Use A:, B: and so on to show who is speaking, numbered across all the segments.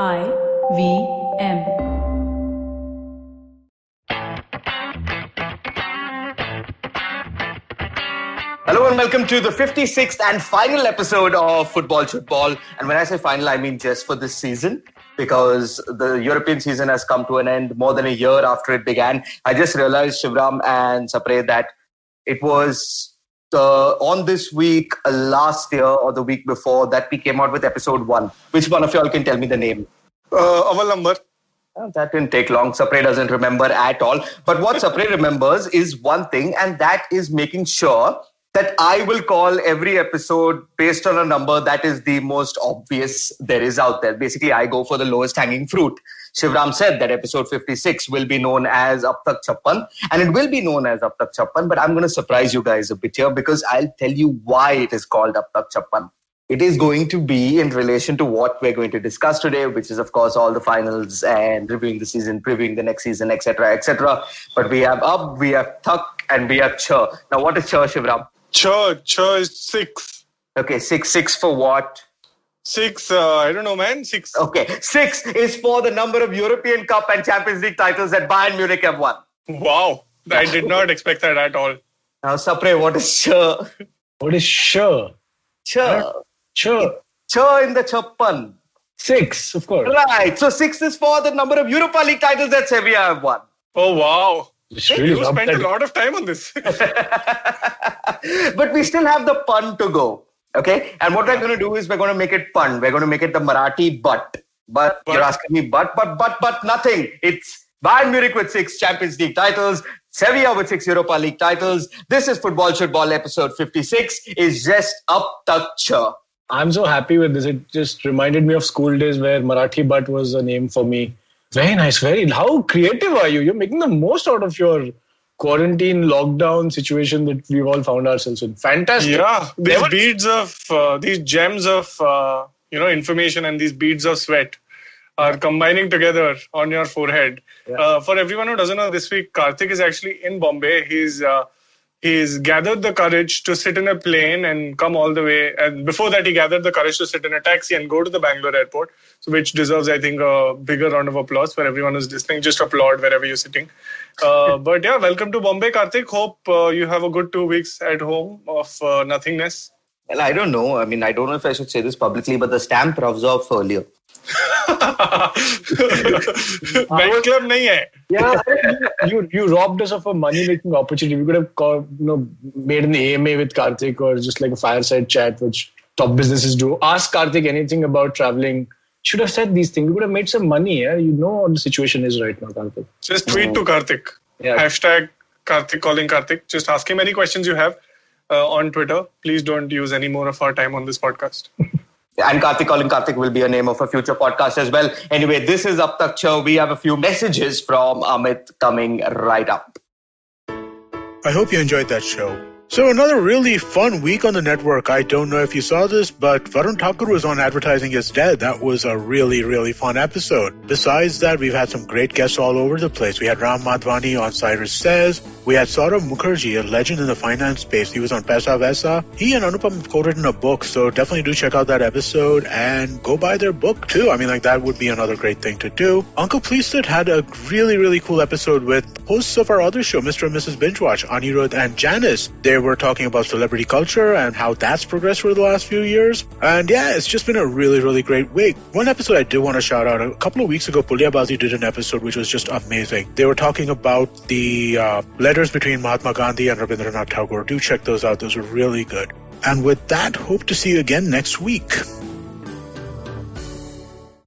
A: IVM.
B: Hello and welcome to the 56th and final episode of Shootball. And when I say final, I mean just for this season, because the European season has come to an end more than a year after it began. I just realized, Shivram and Sapre, that it was on this week last year or the week before that we came out with episode 1. Which one of y'all can tell me the name?
C: Our number.
B: That didn't take long. Sapre doesn't remember at all. But what Sapre remembers is one thing, and that is making sure that I will call every episode based on a number that is the most obvious there is out there. Basically, I go for the lowest hanging fruit. Shivram said that episode 56 will be known as Ab Tak Chappan, and it will be known as Ab Tak Chappan, but I'm going to surprise you guys a bit here because I'll tell you why it is called Ab Tak Chappan. It is going to be in relation to what we're going to discuss today, which is, of course, all the finals and reviewing the season, previewing the next season, etc., etc. But we have Ab, we have Tak, and we have Chha. Now, what is Chha, Shivram?
C: Chha is 6.
B: Okay, 6 for what?
C: 6, I don't know, man. 6.
B: Okay, 6 is for the number of European Cup and Champions League titles that Bayern Munich have won.
C: Wow, I did not expect that at all.
B: Now, Sapre, what is Chha?
D: What is Chha?
B: Chha.
D: Chha.
B: Chha in the Chappan.
D: 6, of course.
B: Right, so 6 is for the number of Europa League titles that Sevilla have won.
C: Oh, wow.
D: Really
C: you spent a lot of time on this.
B: But we still have the pun to go. Okay? And what we're going to do is we're going to make it pun. We're going to make it the Marathi but. But you're asking me but nothing. It's Bayern Munich with 6 Champions League titles, Sevilla with 6 Europa League titles. This is Shootball episode 56. Is just Ab Tak Chha.
D: I'm so happy with this. It just reminded me of school days where Marathi Butt was a name for me. Very nice. How creative are you? You're making the most out of your quarantine, lockdown situation that we've all found ourselves in. Fantastic.
C: Yeah, these gems of information and these beads of sweat are combining together on your forehead. Yeah. For everyone who doesn't know, this week Karthik is actually in Bombay. He's gathered the courage to sit in a plane and come all the way. And before that, he gathered the courage to sit in a taxi and go to the Bangalore airport. So, which deserves, I think, a bigger round of applause for everyone who's listening. Just applaud wherever you're sitting. But yeah, welcome to Bombay, Karthik. Hope you have a good 2 weeks at home of nothingness.
B: Well, I don't know. I mean, I don't know if I should say this publicly, but the stamp rubs off earlier.
C: Bank club nahi hai.
D: Yeah, you robbed us of a money-making opportunity. We could have made an AMA with Karthik or just like a fireside chat, which top businesses do. Ask Karthik anything about traveling. Should have said these things. We could have made some money. Yeah? You know what the situation is right now, Karthik.
C: Just tweet to Karthik. Yeah. Hashtag Karthik calling Karthik. Just ask him any questions you have on Twitter. Please don't use any more of our time on this podcast.
B: And Karthik calling Karthik will be a name of a future podcast as well. Anyway, this is Ab Tak Chha. We have a few messages from Amit coming right up.
E: I hope you enjoyed that show. So another really fun week on the network. I don't know if you saw this, but Varun Thakur was on Advertising is Dead. That was a really, really fun episode. Besides that, we've had some great guests all over the place. We had Ram Madhvani on Cyrus Says. We had Saurav Mukherjee, a legend in the finance space. He was on Paisa Vaisa. He and Anupam have co-written a book, so definitely do check out that episode and go buy their book too. I mean, that would be another great thing to do. Uncle Pleasted had a really, really cool episode with hosts of our other show, Mr. and Mrs. Binge Watch, Anirudh and Janice. They were talking about celebrity culture and how that's progressed for the last few years. And yeah, it's just been a really, really great week. One episode I did want to shout out. A couple of weeks ago, Pulyabazi did an episode which was just amazing. They were talking about the letters between Mahatma Gandhi and Rabindranath Tagore. Do check those out. Those are really good. And with that, hope to see you again next week.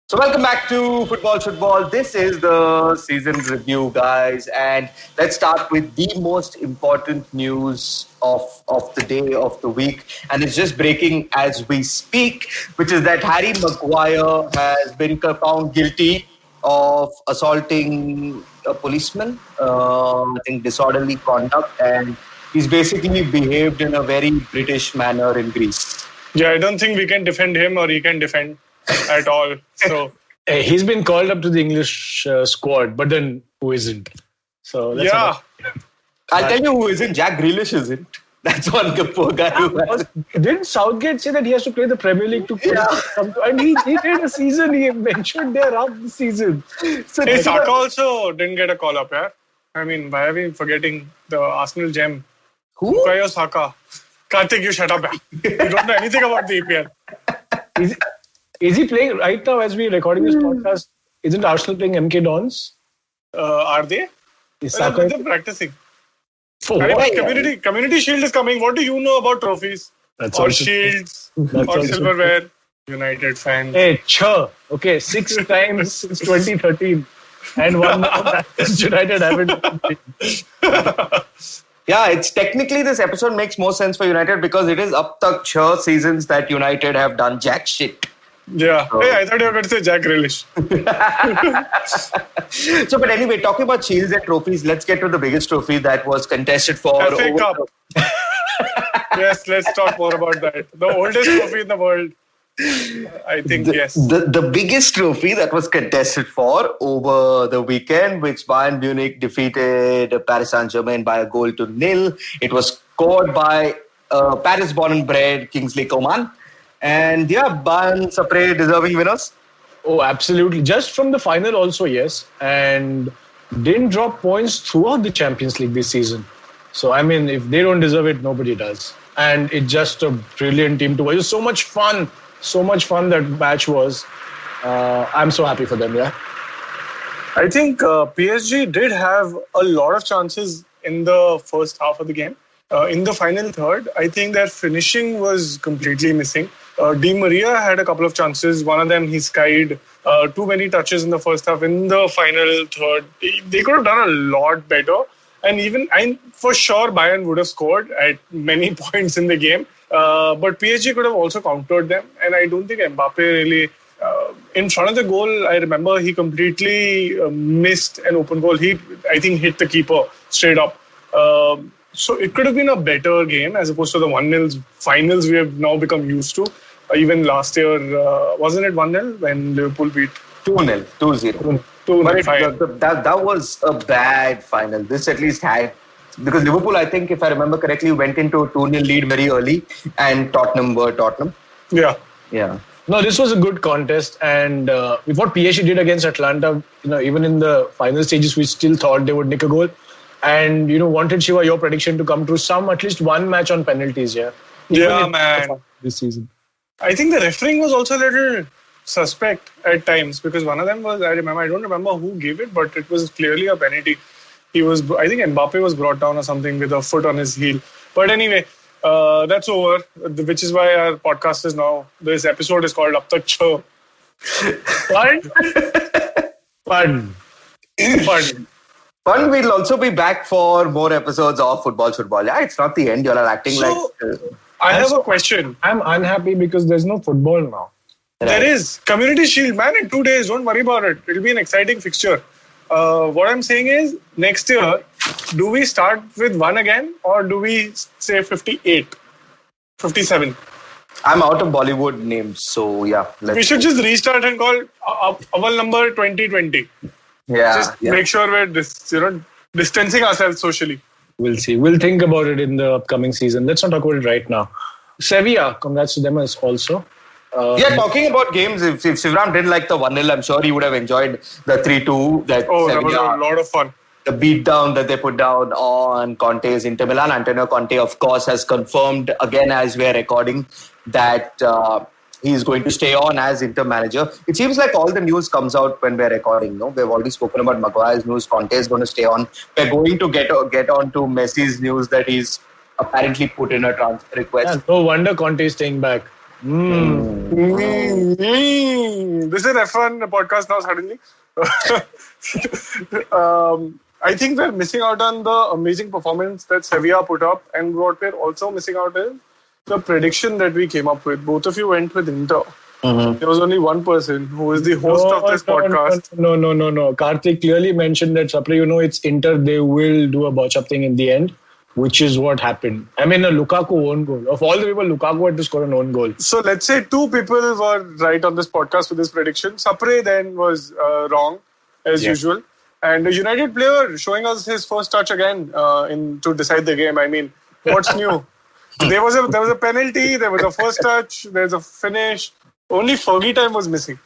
B: So welcome back to Shootball. This is the season review, guys. And let's start with the most important news of the day, of the week. And it's just breaking as we speak, which is that Harry Maguire has been found guilty of assaulting a policeman, I think disorderly conduct. And he's basically behaved in a very British manner in Greece.
C: Yeah, I don't think we can defend him or he can defend at all. So
D: he's been called up to the English squad, but then who isn't? So that's
B: I'll tell you who isn't. Jack Grealish isn't. That's one good poor guy who has.
D: Didn't Southgate say that he has to play the Premier League to come to, and he did a season. He mentioned there half the season.
C: So Saka also didn't get a call up, yeah. I mean, why are we forgetting the Arsenal gem?
B: Who?
C: Bukayo Saka. Karthik, you shut up. You don't know anything about the EPL.
D: Is he playing right now as we're recording this podcast? Isn't Arsenal playing MK Dons?
C: Are they?
D: Is Saka
C: They're practicing.
D: for
C: I
D: what?
C: mean, Community Shield is coming. What do you know about trophies?
D: That's
C: Or
D: also-
C: shields?
D: That's
C: Or
D: also-
C: silverware? United fans.
D: Hey, Chha. Okay, 6 times since 2013. And one now Manchester United haven't.
B: Yeah, it's technically this episode makes more sense for United because it is up to Chha seasons that United have done jack shit.
C: Yeah. Hey, I thought you were going to say Jack Grealish.
B: So, but anyway, talking about shields and trophies, let's get to the biggest trophy that was contested for.
C: FA Cup. Yes, let's talk more about that. The oldest trophy in the world. I think, yes.
B: The biggest trophy that was contested for over the weekend, which Bayern Munich defeated Paris Saint-Germain by 1-0. It was scored by Paris born and bred Kingsley Coman. And yeah, Bayern Sapre deserving winners.
D: Oh, absolutely. Just from the final also, yes. And didn't drop points throughout the Champions League this season. So, I mean, if they don't deserve it, nobody does. And it's just a brilliant team to watch. It was so much fun. So much fun that match was. I'm so happy for them, yeah.
C: I think PSG did have a lot of chances in the first half of the game. In the final third, I think their finishing was completely missing. Di Maria had a couple of chances. One of them he skied. Too many touches in the first half. In the final third, they could have done a lot better. And for sure, Bayern would have scored at many points in the game. But PSG could have also countered them. And I don't think Mbappe really... in front of the goal, I remember he completely missed an open goal. I think, hit the keeper straight up. So it could have been a better game as opposed to the 1-0 finals we have now become used to. Even last year, wasn't it 1-0 when Liverpool beat
B: 2-0, 2-0. But that was a bad final. This at least had, because Liverpool, I think, if I remember correctly, went into a 2-0 lead very early, and Tottenham were Tottenham.
C: Yeah.
D: No, this was a good contest, and with what PSG did against Atlanta, even in the final stages, we still thought they would nick a goal, and wanted Shiva your prediction to come true. At least one match on penalties, yeah.
C: Yeah, man.
D: This season,
C: I think the refereeing was also a little suspect at times because one of them was, I don't remember who gave it, but it was clearly a penalty. I think Mbappe was brought down or something with a foot on his heel. But anyway, that's over, which is why our podcast is now, this episode is called Ab Tak Chha.
B: Fun. We'll also be back for more episodes of Football. Yeah, it's not the end. You all are acting like...
C: I have a question.
D: I'm unhappy because there's no football now.
B: Right.
C: There is. Community Shield, man, in 2 days. Don't worry about it. It'll be an exciting fixture. What I'm saying is, next year, do we start with 1 again or do we say 58, 57?
B: I'm out of Bollywood names, so yeah.
C: We should just restart and call Aval number 2020. Just make sure we're distancing ourselves socially.
D: We'll see. We'll think about it in the upcoming season. Let's not talk about it right now. Sevilla, congrats to them as also.
B: Talking about games, if Shivram didn't like the 1-0, I'm sure he would have enjoyed the 3-2. That
C: was a lot of fun.
B: The beatdown that they put down on Conte's Inter Milan. Antonio Conte, of course, has confirmed again as we're recording that he is going to stay on as Inter manager. It seems like all the news comes out when we're recording. No, we've already spoken about Maguire's news. Conte is going to stay on. We're going to get on to Messi's news that he's apparently put in a transfer request.
D: Yeah, no wonder Conte is staying back.
C: This is an F1 podcast now suddenly. I think we're missing out on the amazing performance that Sevilla put up, and what we're also missing out is the prediction that we came up with. Both of you went with Inter. Mm-hmm. There was only one person who is the host of this podcast.
D: No. Karthik clearly mentioned that, Sapre, it's Inter. They will do a botch-up thing in the end, which is what happened. I mean, a Lukaku own goal. Of all the people, Lukaku had to score an own goal.
C: So let's say 2 people were right on this podcast with this prediction. Sapre then was wrong, as usual. And a United player showing us his first touch again to decide the game. I mean, what's new? There was a penalty, there was a first touch, there's a finish. Only Fergie time was missing.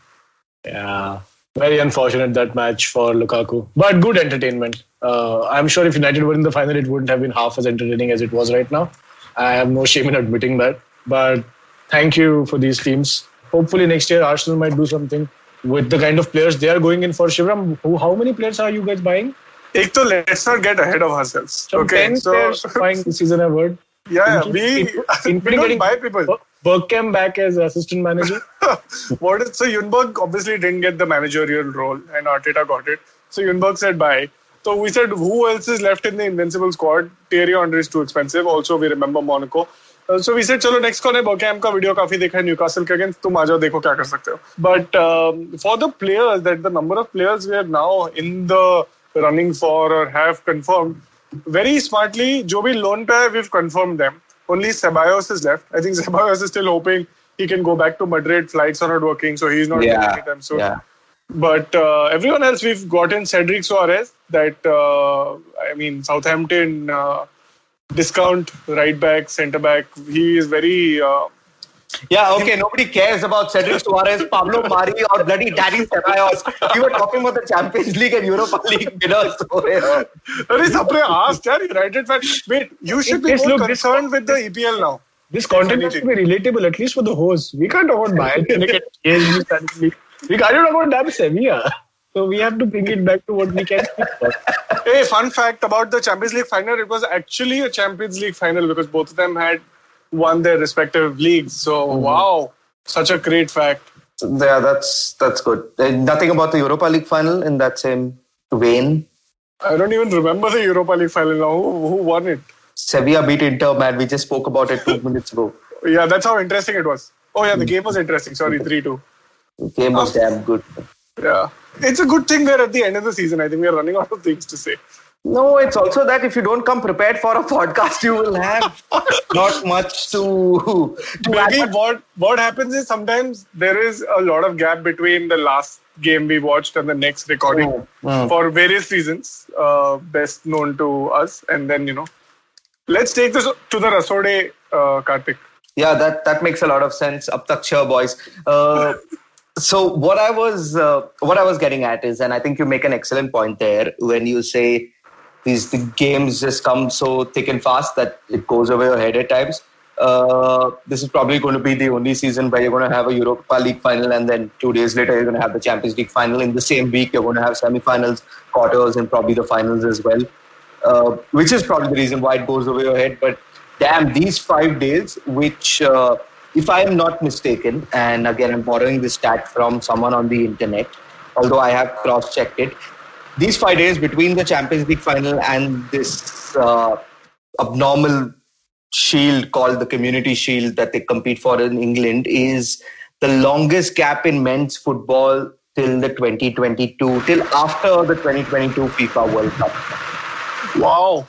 D: Yeah, very unfortunate that match for Lukaku. But good entertainment. I'm sure if United were in the final, it wouldn't have been half as entertaining as it was right now. I have no shame in admitting that. But thank you for these teams. Hopefully next year Arsenal might do something with the kind of players they are going in for. Shivram, how many players are you guys buying?
C: Let's not get ahead of ourselves.
D: Some 10 players buying this season, I've heard.
C: Yeah, we don't buy people.
D: Bergkamp back as assistant manager.
C: So Ljungberg obviously didn't get the managerial role and Arteta got it. So Ljungberg said bye. So we said who else is left in the invincible squad? Thierry Henry is too expensive. Also we remember Monaco. So we said chalo next कौन है? Bergkamp का video काफी देखा है Newcastle के against. तुम आ जाओ देखो क्या कर सकते हो. But for the players, that the number of players we are now in the running for or have confirmed, very smartly, जो भी loan पे है, we've confirmed them. Only Ceballos is left. I think Ceballos is still hoping he can go back to Madrid. Flights are not working, so he's not going anytime soon. Yeah. But everyone else, we've gotten Cedric Soares, that, Southampton discount right back, centre back. He is very...
B: nobody cares about Cedric Soares, Pablo Mari or bloody Daddy Ceballos. We were talking about the Champions League and Europa League winners.
C: Wait, you should be more concerned with the EPL now.
D: This content has to be relatable, at least for the hosts. We can't talk about Bayern Munich. We can't talk about damn Sevilla. So we have to bring it back to what we can speak about.
C: Hey, fun fact about the Champions League final, it was actually a Champions League final because both of them had won their respective leagues. So, wow, such a great fact.
B: Yeah, that's good. Nothing about the Europa League final in that same vein?
C: I don't even remember the Europa League final now. Who won it?
B: Sevilla beat Inter, man. We just spoke about it 2 minutes ago.
C: Yeah, that's how interesting it was. Oh, yeah, the game was interesting. Sorry, 3-2.
B: The game was damn good.
C: Yeah. It's a good thing we're at the end of the season. I think we're running out of things to say.
B: No, it's also that if you don't come prepared for a podcast, you will have not much to
C: maybe what happens is sometimes there is a lot of gap between the last game we watched and the next recording for various reasons, best known to us. And then, let's take this to the Rasode, Karthik.
B: Yeah, that makes a lot of sense. Ab tak Chha, boys. So what I was getting at is, and I think you make an excellent point there when you say the games just come so thick and fast that it goes over your head at times. This is probably going to be the only season where you're going to have a Europa League final and then 2 days later you're going to have the Champions League final. In the same week, you're going to have semi-finals, quarters, and probably the finals as well, which is probably the reason why it goes over your head. But damn, these 5 days, which, if I am not mistaken, and again, I'm borrowing this stat from someone on the internet, although I have cross-checked it, these 5 days between the Champions League final and this abnormal shield called the Community Shield that they compete for in England is the longest gap in men's football till after the 2022 FIFA World Cup.
C: Wow,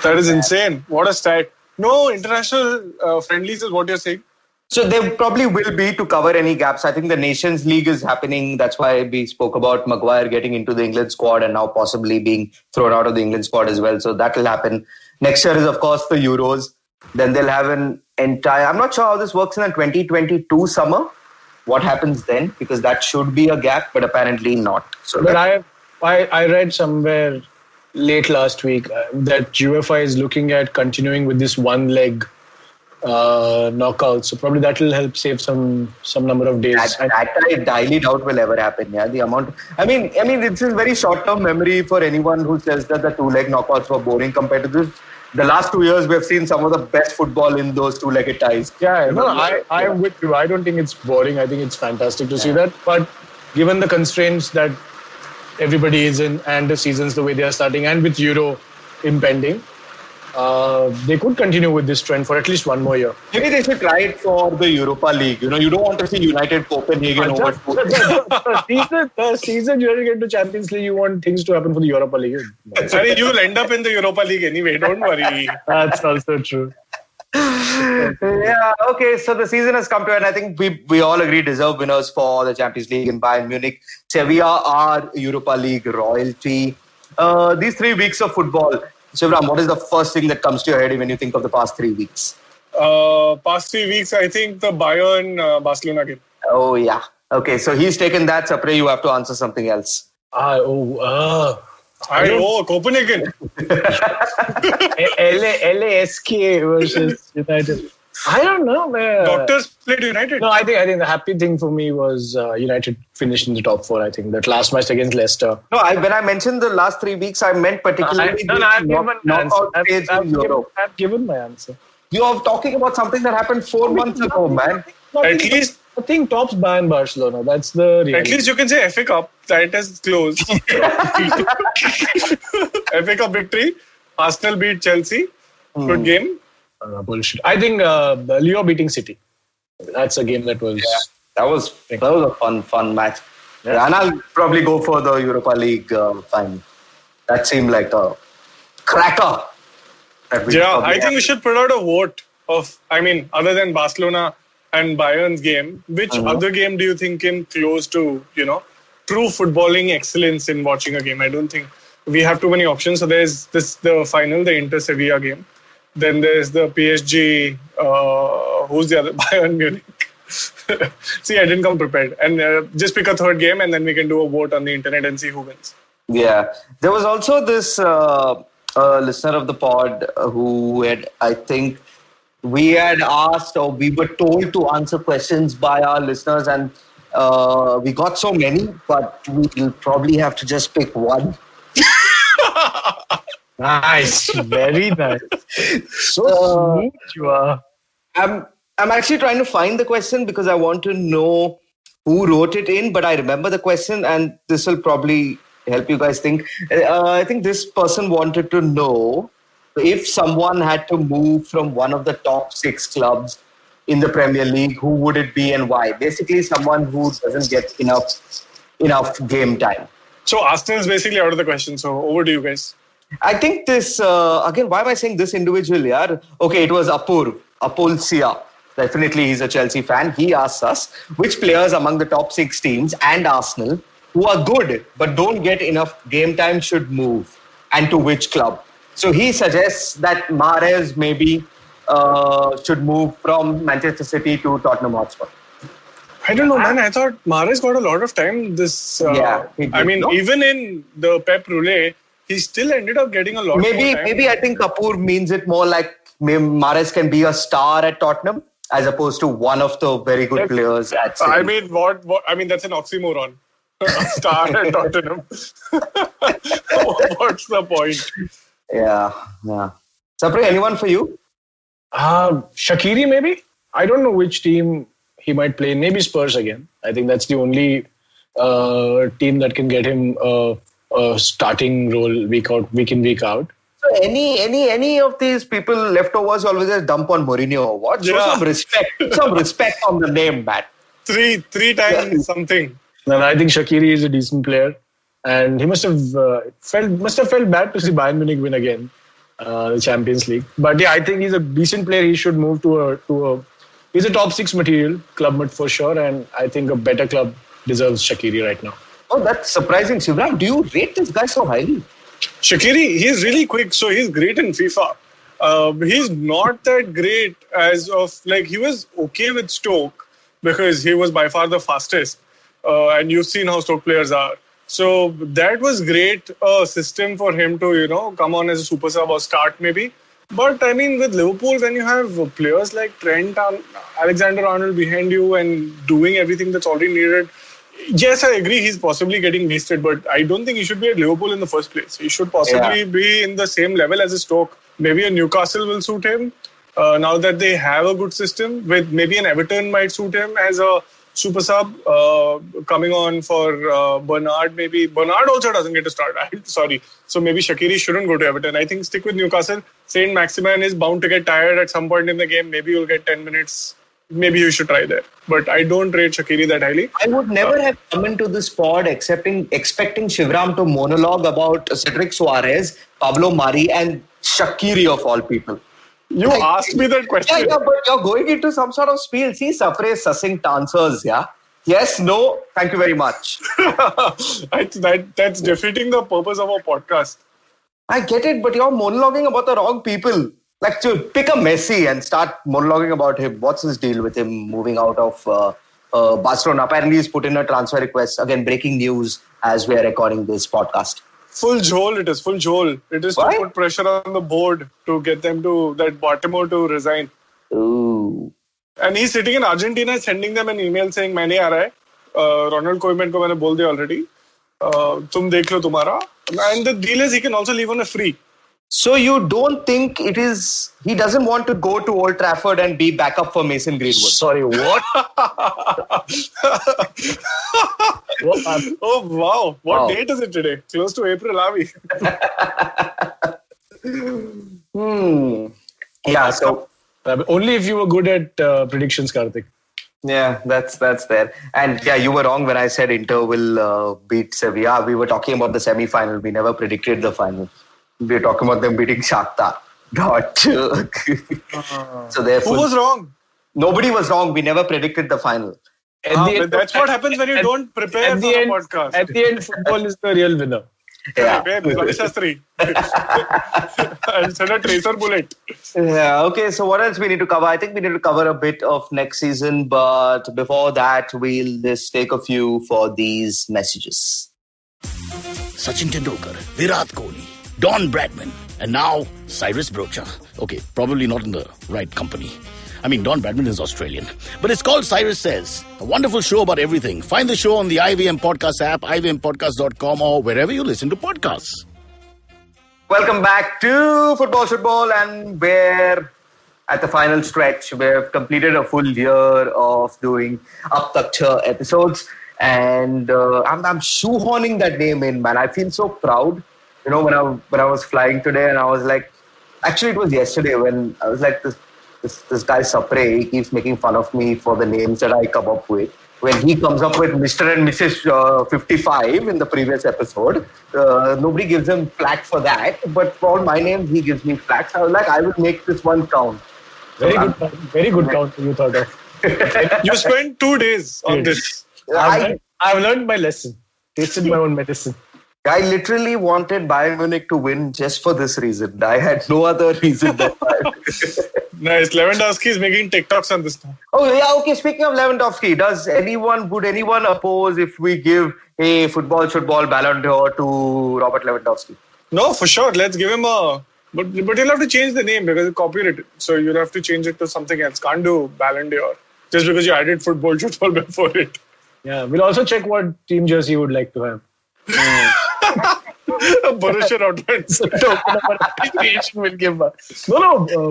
C: that is insane. What a stat. No international friendlies is what you're saying?
B: So there probably will be to cover any gaps. I think the Nations League is happening. That's why we spoke about Maguire getting into the England squad and now possibly being thrown out of the England squad as well. So that will happen. Next year is, of course, the Euros. Then they'll have an entire... I'm not sure how this works in the 2022 summer. What happens then? Because that should be a gap, but apparently not. So
D: but I read somewhere late last week that UEFA is looking at continuing with this one leg knockout, so probably that will help save some number of days.
B: That I highly doubt will ever happen. Yeah, the amount. I mean, it's a very short-term memory for anyone who says that the 2-leg knockouts were boring compared to this. The last 2 years, we have seen some of the best football in those 2-legged ties.
D: Yeah, no, I am with you. I don't think it's boring. I think it's fantastic to see that. But given the constraints that everybody is in and the seasons the way they are starting, and with Euro impending, they could continue with this trend for at least one more year.
B: Maybe they should try it for the Europa League. You don't want to see United Copenhagen over.
D: The season you get to Champions League, you want things to happen for the Europa League.
C: Sorry, you'll end up in the Europa League anyway. Don't worry.
D: That's also true.
B: Yeah, okay, so the season has come to an end. I think we all agree deserved winners for the Champions League in Bayern Munich. Sevilla are Europa League royalty. These 3 weeks of football, Shivram, what is the first thing that comes to your head when you think of the past 3 weeks?
C: Past 3 weeks, I think the Bayern Barcelona game.
B: Oh, yeah. Okay, so he's taken that. Sapre, you have to answer something else.
C: Copenhagen.
D: LASK versus United. I don't know.
C: Doctors played United.
D: No, I think the happy thing for me was United finished in the top 4. I think that last match against Leicester.
B: No, when I mentioned the last 3 weeks, I meant particularly knockout stage in Europe.
D: I've given my answer.
B: You are talking about something that happened 4 months ago, man.
C: At least
D: I think tops Bayern Barcelona. That's the reality.
C: At least you can say FA Cup. That is close. FA Cup victory. Arsenal beat Chelsea. Good game.
D: Bullshit. I think Leo beating City. That's a game that was...
B: Yeah, that was a fun match. Yeah, and I'll probably go for the Europa League final. That seemed like a cracker.
C: I think we should put out a vote of, other than Barcelona and Bayern's game, which other game do you think came close to, true footballing excellence in watching a game? I don't think we have too many options. So there's the final, the Inter Sevilla game. Then there's the PSG, who's the other? Bayern Munich. See, I didn't come prepared. And just pick a third game and then we can do a vote on the internet and see who wins.
B: Yeah. There was also this listener of the pod who had, I think, we had asked or we were told to answer questions by our listeners and we got so many, but we'll probably have to just pick one.
D: Nice. Very nice. So sweet you are.
B: I'm actually trying to find the question because I want to know who wrote it in, but I remember the question and this will probably help you guys think. I think this person wanted to know if someone had to move from one of the top 6 clubs in the Premier League, who would it be and why? Basically, someone who doesn't get enough game time.
C: So Arsenal is basically out of the question. So over to you guys.
B: I think this, again, why am I saying this individual here? Okay, it was Apul Sia. Definitely, he's a Chelsea fan. He asks us, which players among the top 6 teams and Arsenal who are good but don't get enough game time should move and to which club? So he suggests that Mahrez maybe should move from Manchester City to Tottenham Hotspur.
C: I don't know, man. I thought Mahrez got a lot of time this... even in the Pep Roulette, he still ended up getting a lot more time.
B: Maybe I think Kapoor means it more like Mahrez can be a star at Tottenham as opposed to one of the very good players at City.
C: That's an oxymoron. A star at Tottenham. What's the point?
B: Yeah. Sapre, anyone for you?
D: Shaqiri maybe? I don't know which team he might play. Maybe Spurs again. I think that's the only team that can get him a starting role week in, week out.
B: So any of these people leftovers always just dump on Mourinho or what? Show some respect on the name, Matt.
C: Three times something.
D: No, I think Shaqiri is a decent player. And he must have felt bad to see Bayern Munich win again, the Champions League. But yeah, I think he's a decent player. He should move he's a top 6 material, club for sure. And I think a better club deserves Shaqiri right now.
B: Oh, that's surprising. Shivram, do you rate this guy so highly?
C: Shaqiri, he's really quick. So he's great in FIFA. He's not that great he was okay with Stoke because he was by far the fastest. And you've seen how Stoke players are. So that was great system for him to, come on as a super sub or start maybe. But with Liverpool, when you have players like Trent and Alexander-Arnold behind you and doing everything that's already needed, yes, I agree he's possibly getting wasted, but I don't think he should be at Liverpool in the first place. He should possibly be in the same level as a Stoke. Maybe a Newcastle will suit him now that they have a good system. With maybe an Everton might suit him as a super sub coming on for Bernard. Maybe Bernard also doesn't get to start. Sorry. So maybe Shaqiri shouldn't go to Everton. I think stick with Newcastle. Saint Maximin is bound to get tired at some point in the game. Maybe you'll get 10 minutes. Maybe you should try there. But I don't rate Shaqiri that highly.
B: I would never have come into this pod expecting Shivram to monologue about Cedric Suarez, Pablo Mari and Shaqiri of all people.
C: You asked me that question.
B: Yeah, but you're going into some sort of spiel. See, Sapre succinct answers, yeah? Yes, no, thank you very much.
C: That's defeating the purpose of our podcast.
B: I get it, but you're monologuing about the wrong people. Like to pick a Messi and start monologuing about him. What's his deal with him moving out of Barcelona? Apparently, he's put in a transfer request. Again, breaking news as we are recording this podcast.
C: Full Joel it is. Full Joel. It is
B: Why?
C: to put pressure on the board to get them to that Baltimore to resign.
B: Ooh.
C: And he's sitting in Argentina sending them an email saying मैं नहीं आ रहा है. Ronald Koeman को मैंने बोल दिया already. तुम देख लो तुम्हारा. And the deal is he can also leave on a free.
B: So you don't think it is... He doesn't want to go to Old Trafford and be backup for Mason Greenwood.
D: Sorry, what?
C: Oh, wow. What
B: Wow.
C: date is it today? Close to April, are we?
B: Yeah, so...
D: Only if you were good at predictions, Karthik.
B: Yeah, that's there. And yeah, you were wrong when I said Inter will beat Sevilla. We were talking about the semi-final. We never predicted the final. We were talking about them beating Shakhtar. So therefore...
C: Who was wrong?
B: Nobody was wrong. We never predicted the final.
C: But that's what happens when you don't prepare for a podcast.
D: At the end, football is the real winner.
B: Yeah.
C: Ravi Shastri. I'll send a tracer bullet.
B: Yeah, okay, so what else we need to cover? I think we need to cover a bit of next season, but before that, we'll just take a few for these messages.
A: Sachin Tendulkar, Virat Kohli, Don Bradman, and now Cyrus Brocha. Okay, probably not in the right company. I mean, Don Bradman is Australian. But it's called Cyrus Says, a wonderful show about everything. Find the show on the IVM Podcast app, ivmpodcast.com, or wherever you listen to podcasts.
B: Welcome back to Football, and we're at the final stretch. We've completed a full year of doing Ab Tak Chha episodes, and I'm shoehorning that name in, man. I feel so proud. You know, when I was flying today, and I was like, actually, it was yesterday when I was like, this guy Sapre, he keeps making fun of me for the names that I come up with. When he comes up with Mr. and Mrs. 55 in the previous episode, nobody gives him flack for that. But for all my names, he gives me flack. So I was like, I will make this one count.
D: Very good count you thought of.
C: You spent 2 days on this.
D: I've learned my lesson. Tasted my own medicine.
B: I literally wanted Bayern Munich to win just for this reason. I had no other reason than that.
C: Nice. Lewandowski is making TikToks on this now.
B: Oh, yeah, okay. Speaking of Lewandowski, would anyone oppose if we give a football Ballon d'Or to Robert Lewandowski?
C: No, for sure. Let's give him a... But you'll have to change the name because it's copyrighted. So you'll have to change it to something else. Can't do Ballon d'Or just because you added football before it.
D: Yeah, we'll also check what team jersey you would like to have.
C: Borussia Dortmund.
D: Will give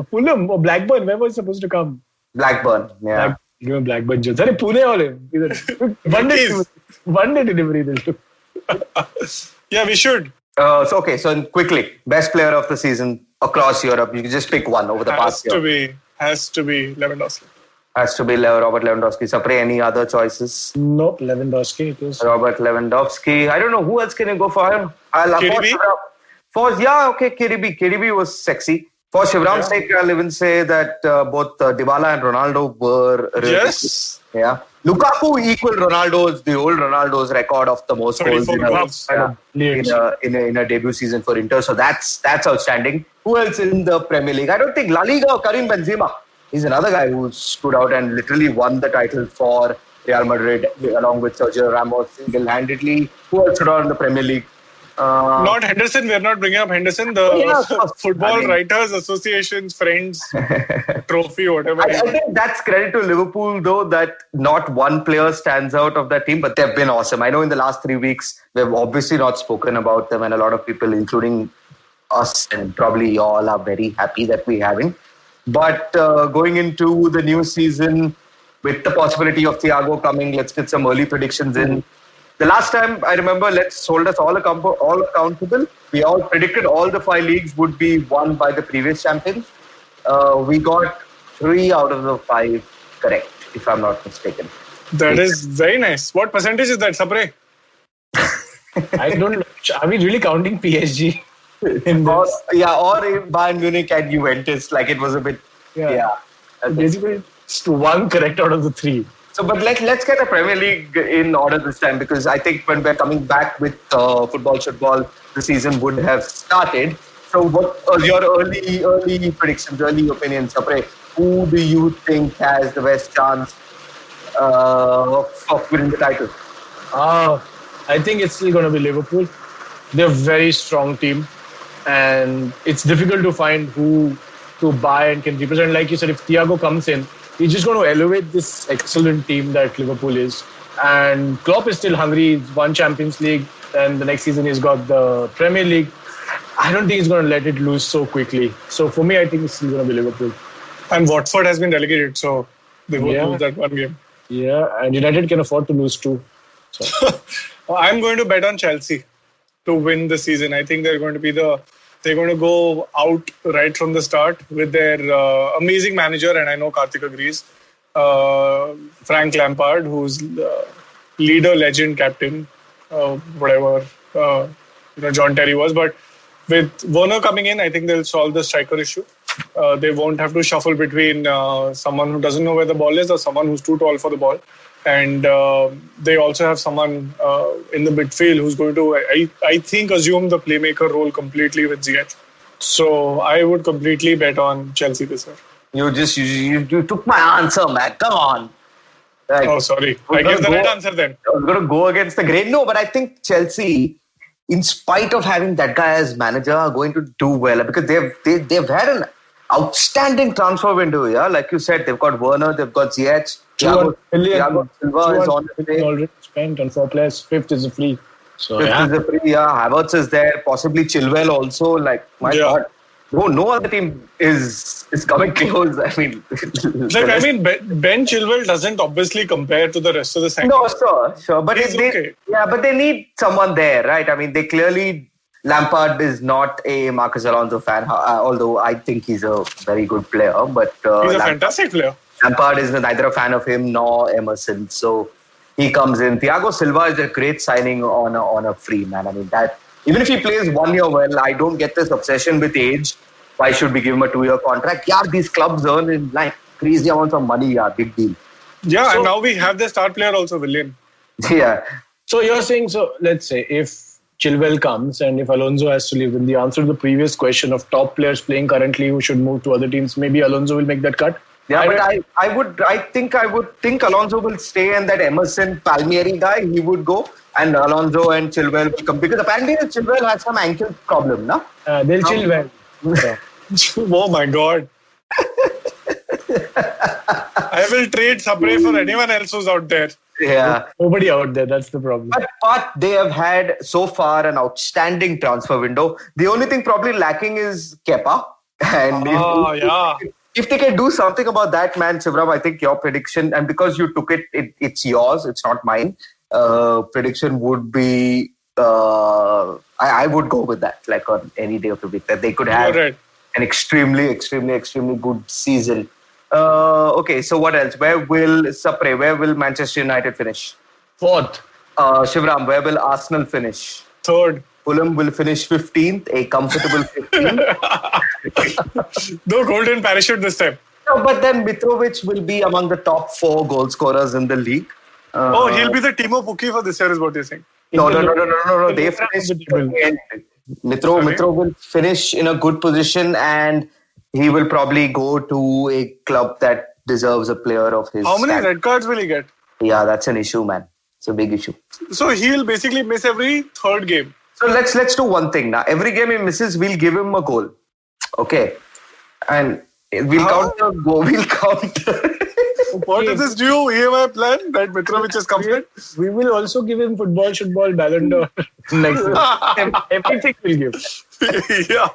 D: Fulham or Blackburn. Where was it supposed to come?
B: Blackburn, yeah.
D: Give him Blackburn jersey. Sorry, Pune wale. One day delivery they'll do.
C: Yeah, we should.
B: So quickly, best player of the season across Europe. You can just pick one over the past year.
C: Has to be Lewandowski.
B: Has to be Robert Lewandowski. Sapre, any other choices?
D: Nope, Lewandowski it is.
B: Robert Lewandowski. I don't know. Who else can you go for him?
C: KDB?
B: KDB was sexy. For Shivram's sake, I'll even say that both Dybala and Ronaldo were really
C: Yes.
B: good. Yeah. Lukaku equaled the old Ronaldo's record of the most goals in a debut season for Inter. So that's outstanding. Who else in the Premier League? I don't think La Liga or Karim Benzema. He's another guy who stood out and literally won the title for Real Madrid along with Sergio Ramos single-handedly. Who else stood out in the Premier League?
C: Not Henderson. We're not bringing up Henderson. The Football Writers Association's Friends Trophy, whatever.
B: I think that's credit to Liverpool, though, that not one player stands out of that team, but they've been awesome. I know in the last 3 weeks, we've obviously not spoken about them, and a lot of people, including us and probably you all, are very happy that we haven't. But going into the new season, with the possibility of Thiago coming, let's get some early predictions in. The last time, I remember, let's hold us all accountable. We all predicted all the 5 leagues would be won by the previous champions. We got 3 out of the 5 correct, if I'm not mistaken.
C: That is very nice. What percentage is that, Sapre?
D: I don't know. Are we really counting PSG?
B: Or Bayern Munich and Juventus. Like it was a bit... Yeah.
D: Basically, it's 1 correct out of the 3.
B: So, but let's get a Premier League in order this time, because I think when we're coming back with Football, the season would have started. So So what are your early predictions, early opinions, Sapre? Who do you think has the best chance of winning the title?
D: I think it's still going to be Liverpool. They're a very strong team, and it's difficult to find who to buy and can represent. Like you said, if Thiago comes in, he's just going to elevate this excellent team that Liverpool is. And Klopp is still hungry. He's won Champions League, and the next season he's got the Premier League. I don't think he's going to let it loose so quickly. So for me, I think it's still going to be Liverpool.
C: And Watford has been relegated, so they won't lose that one game.
D: Yeah, and United can afford to lose too. So.
C: I'm going to bet on Chelsea to win the season. I think they're going to go out right from the start with their amazing manager, and I know Karthik agrees, Frank Lampard, who's leader, legend, captain, whatever John Terry was. But with Werner coming in, I think they'll solve the striker issue. They won't have to shuffle between someone who doesn't know where the ball is or someone who's too tall for the ball. And they also have someone in the midfield who's going to, I think, assume the playmaker role completely with Ziyech. So I would completely bet on Chelsea this year.
B: You took my answer, man. Come on.
C: Oh, sorry. I gave the right answer then.
B: I was going to go against the grain. No, but I think Chelsea, in spite of having that guy as manager, are going to do well because they've had an outstanding transfer window. Yeah, like you said, they've got Werner, they've got Ziyech. Thiago Silva is on the way.
D: Already spent on 4 players. 5th is a free. So
B: is a free. Yeah, Havertz is there. Possibly Chilwell also. Like God, no other team is coming close. I mean,
C: Ben Chilwell doesn't obviously compare to the rest of the signings.
B: No, sure, but
C: okay.
B: Yeah, but they need someone there, right? I mean, they clearly. Lampard is not a Marcus Alonso fan, although I think he's a very good player. But
C: he's a fantastic player.
B: Lampard is neither a fan of him nor Emerson, so he comes in. Thiago Silva is a great signing on a free, man. I mean, that even if he plays 1 year well, I don't get this obsession with age. Why should we give him a 2-year contract? Yeah, these clubs earn in like crazy amounts of money. Yeah, big deal.
C: Yeah, and now we have the star player also, Willian.
B: Yeah.
D: So you're saying, let's say if Chilwell comes and if Alonso has to leave, then the answer to the previous question of top players playing currently who should move to other teams, maybe Alonso will make that cut.
B: Yeah, I would think Alonso will stay and that Emerson Palmieri guy, he would go, and Alonso and Chilwell will come because apparently Chilwell has some ankle problem, no?
D: They'll Chilwell.
C: Oh my God. I will trade Sapre for anyone else who's out there.
B: Yeah.
D: Nobody out there, that's the problem.
B: But they have had so far an outstanding transfer window. The only thing probably lacking is Kepa. And if they can do something about that, man, Shivram, I think your prediction, and because you took it's yours, it's not mine, prediction would be, I would go with that, like on any day of the week, that they could have an extremely, extremely, extremely good season. Okay, so what else? Where will Manchester United finish?
D: 4th.
B: Shivram, where will Arsenal finish?
C: 3rd.
B: Fulham will finish 15th, a comfortable 15th.
C: No golden parachute this time.
B: No, but then Mitrovic will be among the top 4 goal scorers in the league.
C: He'll be the Timo Pukki for this year is what you're saying.
B: No. They finished. Mitro will finish in a good position and he will probably go to a club that deserves a player of his.
C: How many red cards will he get?
B: Yeah, that's an issue, man. It's a big issue.
C: So he'll basically miss every 3rd game.
B: So let's do one thing now. Every game he misses, we'll give him a goal. Okay. And we'll count the goal. We'll count.
C: What is this new EMI plan that Mitrovic has come with?
D: We will also give him football, Ballon d'Or next year. Everything we'll give.
C: Yeah.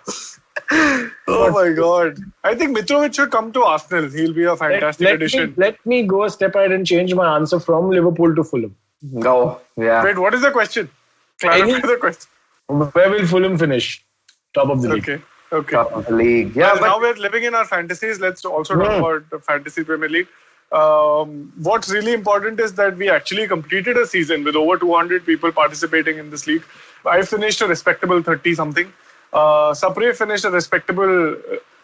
C: Oh my God. I think Mitrovic should come to Arsenal. He'll be a fantastic addition.
D: Let me go a step ahead and change my answer from Liverpool to Fulham.
B: No, yeah.
C: Wait, what is the question? Clarify the question.
D: Where will Fulham finish? Top of the league.
C: Okay.
B: Top of the league. Yeah,
C: now we're living in our fantasies. Let's also talk about the Fantasy Premier League. What's really important is that we actually completed a season with over 200 people participating in this league. I finished a respectable 30-something. Sapre finished a respectable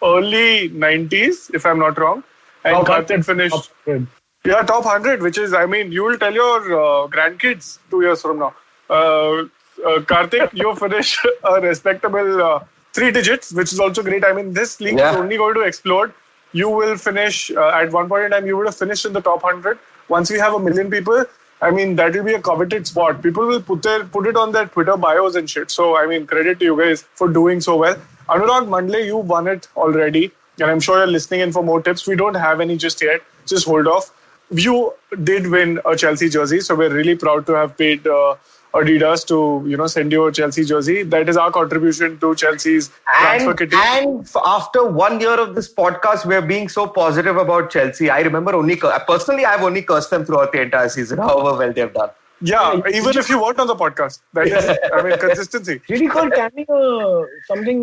C: early 90s, if I'm not wrong. And Karthik finished top 100, which is, I mean, you will tell your grandkids 2 years from now. Karthik, you finished a respectable 3 digits, which is also great. I mean, this league is only going to explode. You will finish, at one point in time, you would have finished in the top 100. Once we have 1 million people, I mean, that will be a coveted spot. People will put it on their Twitter bios and shit. So, I mean, credit to you guys for doing so well. Anurag Mandle, you won it already. And I'm sure you're listening in for more tips. We don't have any just yet. Just hold off. You did win a Chelsea jersey. So, we're really proud to have paid Adidas to, send you a Chelsea jersey. That is our contribution to Chelsea's transfer kitting.
B: And after 1 year of this podcast, we're being so positive about Chelsea. I remember personally, I've only cursed them throughout the entire season, however well they've done.
C: Yeah, even if you weren't on the podcast. That is, consistency.
D: Did he call Tammy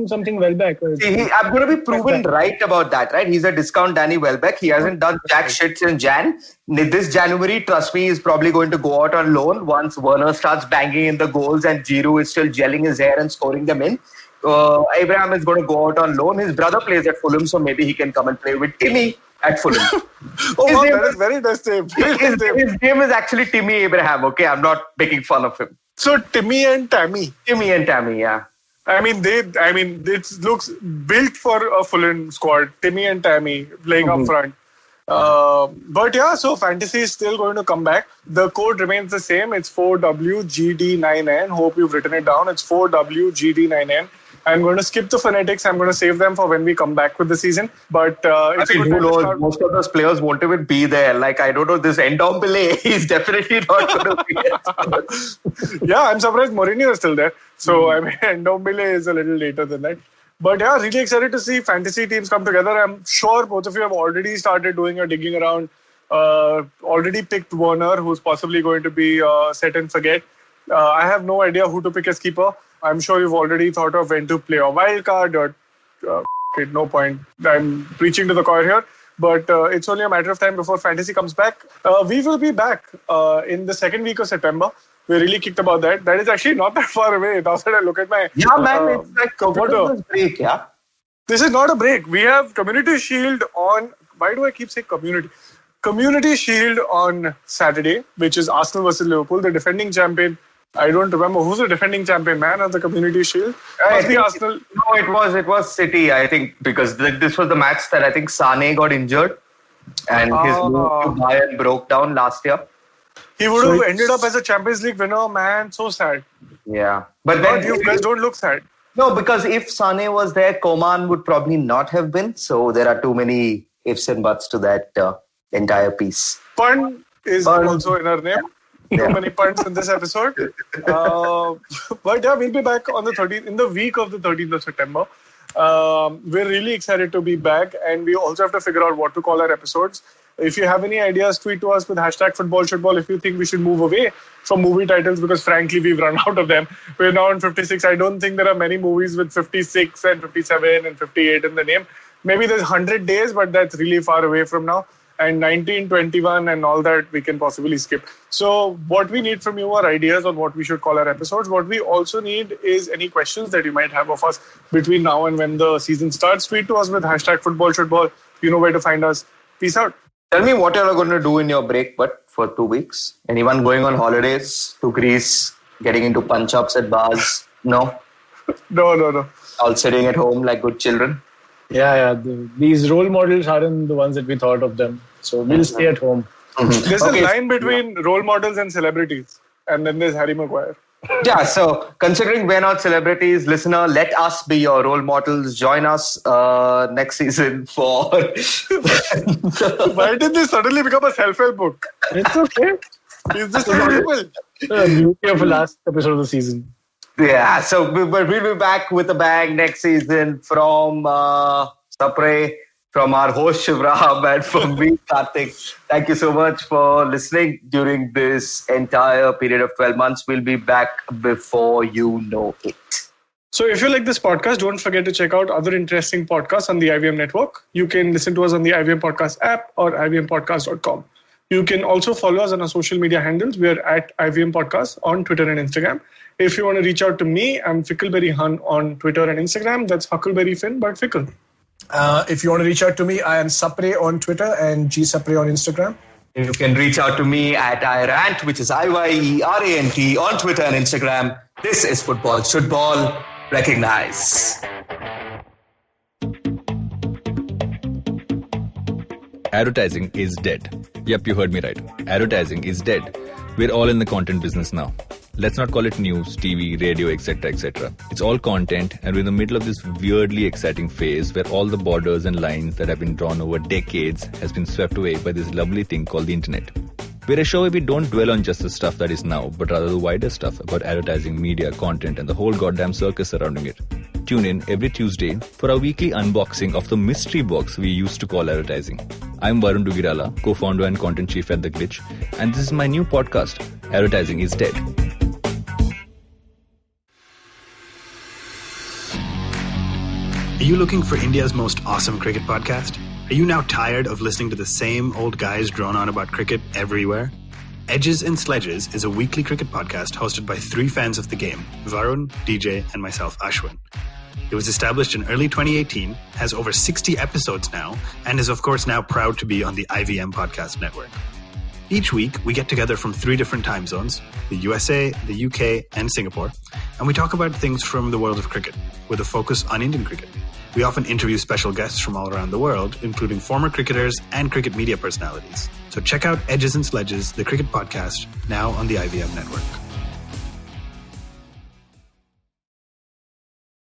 D: something Welbeck?
B: I'm going to be proven right about that, right? He's a discount Danny Welbeck. He hasn't done jack shit since Jan. This January, trust me, he's probably going to go out on loan once Werner starts banging in the goals and Giroud is still gelling his hair and scoring them in. Abraham is going to go out on loan. His brother plays at Fulham, so maybe he can come and play with Timmy at Fulham.
C: That is very nice name.
B: His name is actually Timmy Abraham, okay? I'm not making fun of him.
C: So Timmy and Tammy,
B: yeah.
C: I mean, it looks built for a Fulham squad. Timmy and Tammy playing up front. But yeah, so fantasy is still going to come back. The code remains the same. It's 4WGD9N. Hope you've written it down. It's 4WGD9N. I'm going to skip the phonetics. I'm going to save them for when we come back with the season. But
B: who knows? Most of those players won't even be there. Like, I don't know, this Ndombele, he's definitely not going to be there.
C: Yeah, I'm surprised Mourinho is still there. So, I mean, Ndombele is a little later than that. But yeah, really excited to see fantasy teams come together. I'm sure both of you have already started doing your digging around. Already picked Werner, who's possibly going to be set and forget. I have no idea who to pick as keeper. I'm sure you've already thought of when to play a wild card or no point. I'm preaching to the choir here. But it's only a matter of time before fantasy comes back. We will be back in the second week of September. We're really kicked about that. That is actually not that far away. Now that I look at my...
B: Yeah, man, it's like a break, yeah?
C: This is not a break. We have Community Shield on... Why do I keep saying community? Community Shield on Saturday, which is Arsenal versus Liverpool. The defending champion... I don't remember who's the defending champion, man, of the Community Shield. Must be Arsenal.
B: No, it was City, I think, because this was the match that I think Sane got injured and his move to Bayern broke down last year.
C: He would have ended up as a Champions League winner, man. So sad.
B: Yeah. But then
C: you guys don't look sad.
B: No, because if Sane was there, Coman would probably not have been. So there are too many ifs and buts to that entire piece.
C: Pun is also in our name. Too many puns in this episode. But yeah, we'll be back on the 13th, in the week of the 13th of September. We're really excited to be back, and we also have to figure out what to call our episodes. If you have any ideas, tweet to us with #FootballShootball. If you think we should move away from movie titles, because frankly, we've run out of them. We're now on 56. I don't think there are many movies with 56 and 57 and 58 in the name. Maybe there's 100 Days, but that's really far away from now. And 1921 and all that we can possibly skip. So what we need from you are ideas on what we should call our episodes. What we also need is any questions that you might have of us between now and when the season starts. Tweet to us with #FootballShootball. You know where to find us. Peace out.
B: Tell me what you're going to do in your break, but for 2 weeks. Anyone going on holidays to Greece, getting into punch-ups at bars? No?
C: No.
B: All sitting at home like good children?
D: Yeah. These role models aren't the ones that we thought of them. So we'll stay at home.
C: There's a line between role models and celebrities. And then there's Harry Maguire.
B: Yeah, so considering we're not celebrities, listener, let us be your role models. Join us next season for...
C: Why did this suddenly become a self-help book?
D: It's okay.
C: It's just people.
D: The beauty of the last episode of the season.
B: Yeah, so we'll be back with a bang next season from Sapre, from our host Shivram, and from me, Karthik. Thank you so much for listening during this entire period of 12 months. We'll be back before you know it.
C: So if you like this podcast, don't forget to check out other interesting podcasts on the IVM network. You can listen to us on the IVM Podcast app or ivmpodcast.com. You can also follow us on our social media handles. We are at IVM Podcast on Twitter and Instagram. If you want to reach out to me, I'm Fickleberry Hun on Twitter and Instagram. That's Huckleberry Finn, but Fickle.
D: If you want to reach out to me, I am Sapre on Twitter and GSapre on Instagram.
B: You can reach out to me at iRant, which is IYERANT on Twitter and Instagram. This is Football Shootball. recognize.
F: Advertising is dead. Yep, you heard me right. Advertising is dead. We're all in the content business now. Let's not call it news, TV, radio, etc., etc. It's all content, and we're in the middle of this weirdly exciting phase where all the borders and lines that have been drawn over decades has been swept away by this lovely thing called the internet. We're a show where we don't dwell on just the stuff that is now, but rather the wider stuff about advertising, media, content, and the whole goddamn circus surrounding it. Tune in every Tuesday for our weekly unboxing of the mystery box we used to call advertising. I'm Varun Dugirala, co-founder and content chief at The Glitch, and this is my new podcast, Advertising is Dead.
G: Are you looking for India's most awesome cricket podcast? Are you now tired of listening to the same old guys drone on about cricket everywhere? Edges and Sledges is a weekly cricket podcast hosted by three fans of the game, Varun, DJ, and myself, Ashwin. It was established in early 2018, has over 60 episodes now, and is of course now proud to be on the IVM Podcast Network. Each week, we get together from three different time zones, the USA, the UK, and Singapore, and we talk about things from the world of cricket, with a focus on Indian cricket. We often interview special guests from all around the world, including former cricketers and cricket media personalities. So check out Edges and Sledges, the cricket podcast, now on the IVM network.